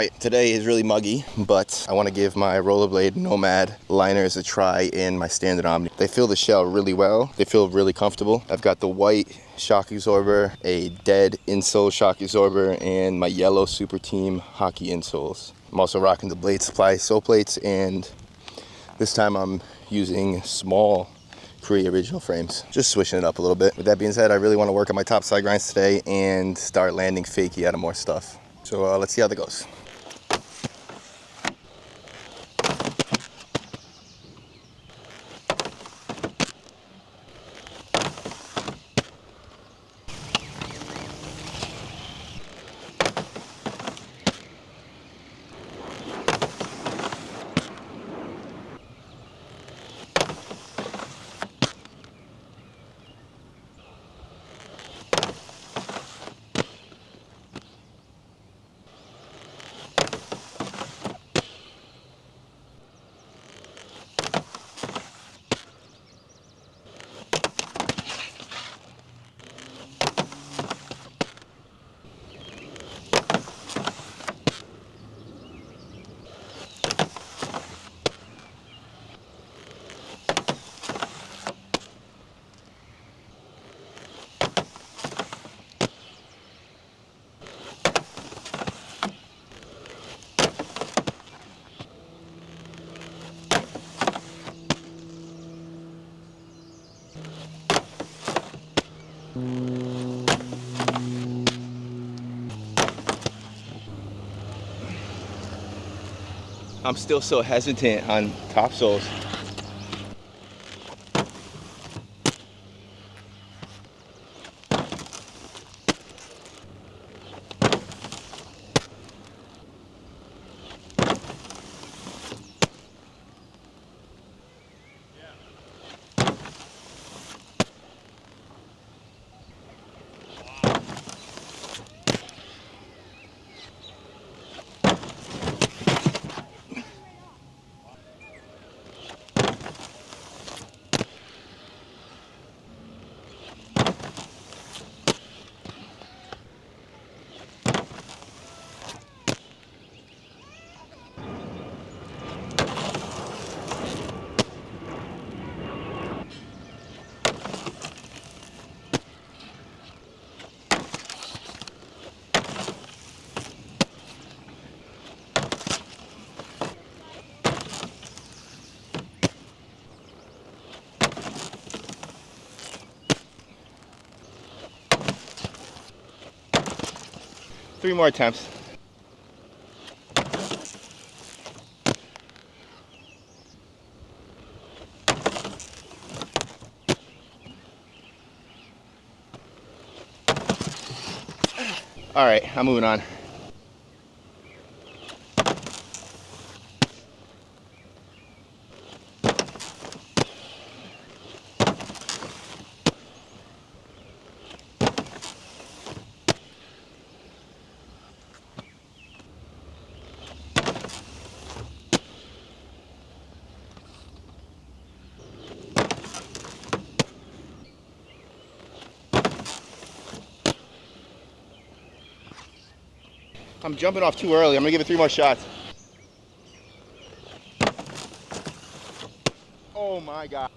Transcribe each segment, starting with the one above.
Alright, today is really muggy, but I want to give my Rollerblade Nomad liners a try in my standard Omni. They feel the shell really well. They feel really comfortable. I've got the white shock absorber, a dead Insole shock absorber, and my yellow Superteam hockey insoles. I'm also rocking the Blade Supply sole plates, and this time I'm using small Korea original frames. Just switching it up a little bit. With that being said, I really want to work on my top side grinds today and start landing fakey out of more stuff. So let's see how that goes. I'm still so hesitant on top soles. Three more attempts. All right, I'm moving on. I'm jumping off too early. I'm gonna give it 3 more shots. Oh my God.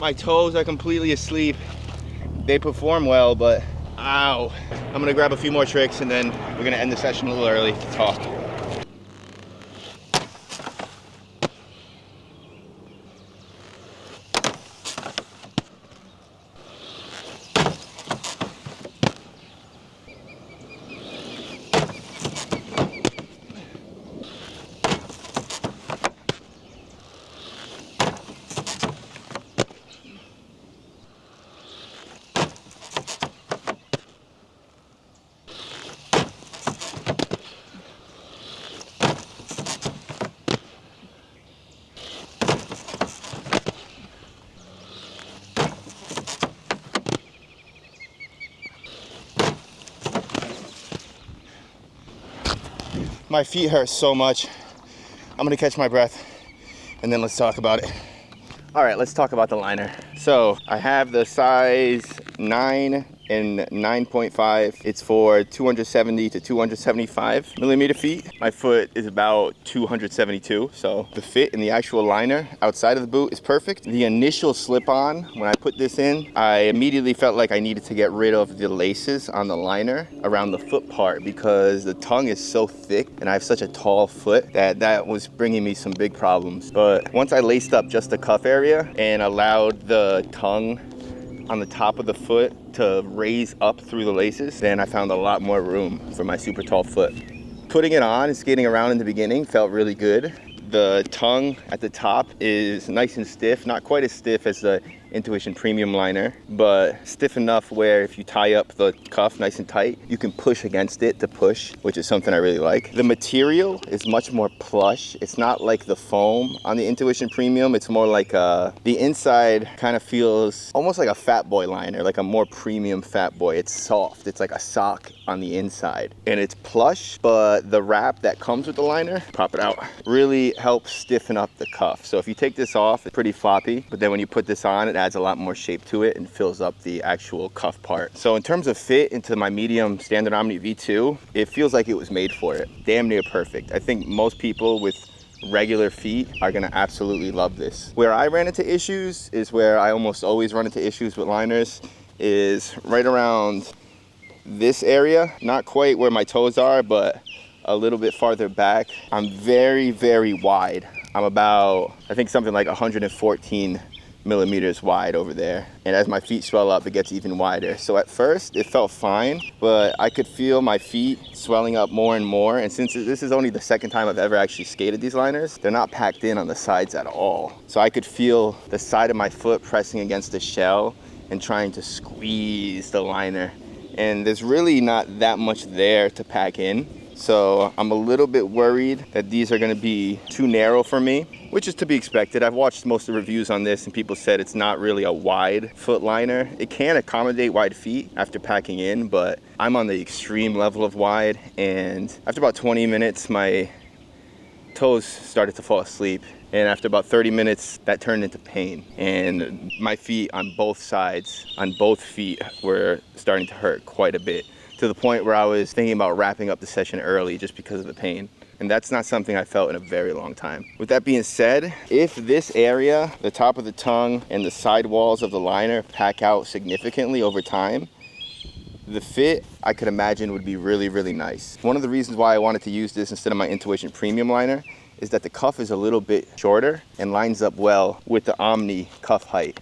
My toes are completely asleep. They perform well, but ow. I'm gonna grab a few more tricks and then we're gonna end the session a little early to talk. My feet hurt so much. I'm gonna catch my breath and then let's talk about it. All right, let's talk about the liner. So I have the size 9 and 9.5. It's for 270 to 275 millimeter feet. My foot is about 272, so the fit in the actual liner outside of the boot is perfect. The initial slip-on, when I put this in, I immediately felt like I needed to get rid of the laces on the liner around the foot part because the tongue is so thick and I have such a tall foot that was bringing me some big problems. But once I laced up just the cuff area and allowed the tongue on the top of the foot to raise up through the laces, then I found a lot more room for my super tall foot. Putting it on and skating around in the beginning felt really good. The tongue at the top is nice and stiff, not quite as stiff as the Intuition Premium liner, but stiff enough where if you tie up the cuff nice and tight, you can push against it to push, which is something I really like. The material is much more plush. It's not like the foam on the Intuition Premium. It's more like the inside kind of feels almost like a Fatboy liner, like a more premium Fatboy. It's soft. It's like a sock on the inside. And it's plush, but the wrap that comes with the liner, pop it out, really helps stiffen up the cuff. So if you take this off, it's pretty floppy, but then when you put this on, it adds a lot more shape to it and fills up the actual cuff part. So in terms of fit into my medium standard Omni V2, it feels like it was made for it. Damn near perfect. I think most people with regular feet are gonna absolutely love this. Where I ran into issues is where I almost always run into issues with liners is right around this area, not quite where my toes are, but a little bit farther back. I'm very, very wide. I'm about, I think something like 114 millimeters wide over there. And as my feet swell up, it gets even wider. So at first it felt fine, but I could feel my feet swelling up more and more. And since this is only the second time I've ever actually skated these liners, they're not packed in on the sides at all. So I could feel the side of my foot pressing against the shell and trying to squeeze the liner. And there's really not that much there to pack in. So I'm a little bit worried that these are gonna be too narrow for me, which is to be expected. I've watched most of the reviews on this and people said it's not really a wide foot liner. It can accommodate wide feet after packing in, but I'm on the extreme level of wide, and after about 20 minutes, my toes started to fall asleep. And after about 30 minutes, that turned into pain. And my feet on both sides, on both feet, were starting to hurt quite a bit, to the point where I was thinking about wrapping up the session early just because of the pain. And that's not something I felt in a very long time. With that being said, if this area, the top of the tongue and the side walls of the liner pack out significantly over time, the fit, I could imagine, would be really, really nice. One of the reasons why I wanted to use this instead of my Intuition Premium liner is that the cuff is a little bit shorter and lines up well with the Omni cuff height.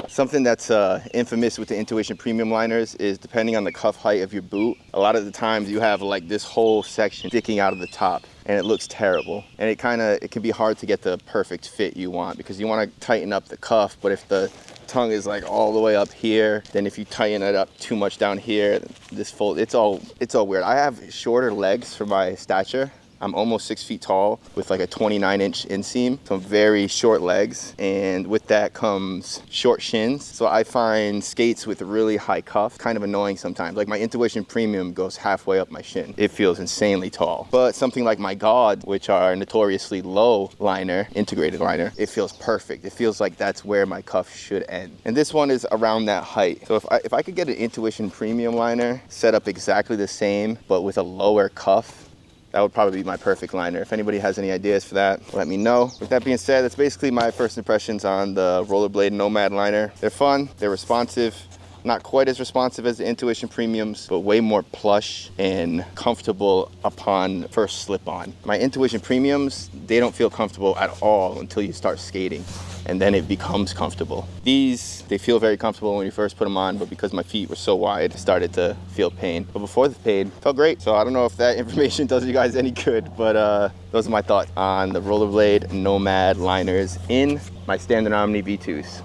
Something that's infamous with the Intuition Premium liners is depending on the cuff height of your boot, a lot of the times you have like this whole section sticking out of the top and it looks terrible. And it can be hard to get the perfect fit you want because you want to tighten up the cuff, but if the tongue is like all the way up here, then if you tighten it up too much down here, this fold, it's all weird. I have shorter legs for my stature. I'm almost 6 feet tall with like a 29-inch inseam, so very short legs, and with that comes short shins. So I find skates with a really high cuff kind of annoying sometimes. Like my Intuition Premium goes halfway up my shin. It feels insanely tall. But something like my GAWDs, which are notoriously low liner, integrated liner, it feels perfect. It feels like that's where my cuff should end. And this one is around that height. So if I could get an Intuition Premium liner set up exactly the same, but with a lower cuff, that would probably be my perfect liner. If anybody has any ideas for that, let me know. With that being said, that's basically my first impressions on the Rollerblade Nomad liner. They're fun, they're responsive. Not quite as responsive as the Intuition Premiums, but way more plush and comfortable upon first slip on. My Intuition Premiums, they don't feel comfortable at all until you start skating, and then it becomes comfortable. These, they feel very comfortable when you first put them on, but because my feet were so wide, I started to feel pain. But before the pain, it felt great. So I don't know if that information does you guys any good, but those are my thoughts on the Rollerblade Nomad liners in my standard Omni V2s.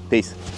Peace.